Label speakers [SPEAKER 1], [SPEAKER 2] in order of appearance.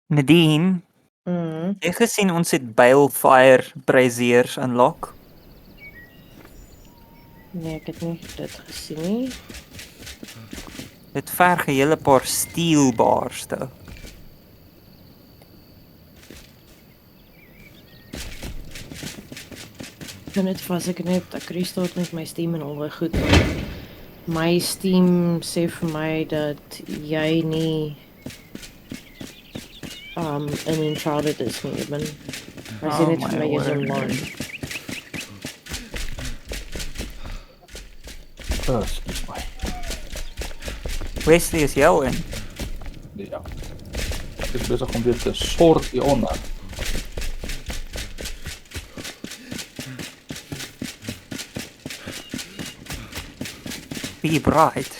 [SPEAKER 1] Nadine,
[SPEAKER 2] Mm,
[SPEAKER 1] jy gesien ons het Balefire braziers unlock.
[SPEAKER 2] nee, ek het nie dit gesien nie.
[SPEAKER 1] Dit verg 'n hele paar steel bars te.
[SPEAKER 2] Ek net vas ek net ek restart met my Steam en al goed. Want my Steam sê vir my dat jy nie in Uncharted is nie, even. Hy sê
[SPEAKER 1] Oh
[SPEAKER 2] net
[SPEAKER 1] my
[SPEAKER 2] vir my jy's
[SPEAKER 1] word.
[SPEAKER 2] online.
[SPEAKER 3] Excuse my.
[SPEAKER 1] Wesley is jou in.
[SPEAKER 3] Ja. Ek is besig om weer te sort hieronder.
[SPEAKER 1] Be bright.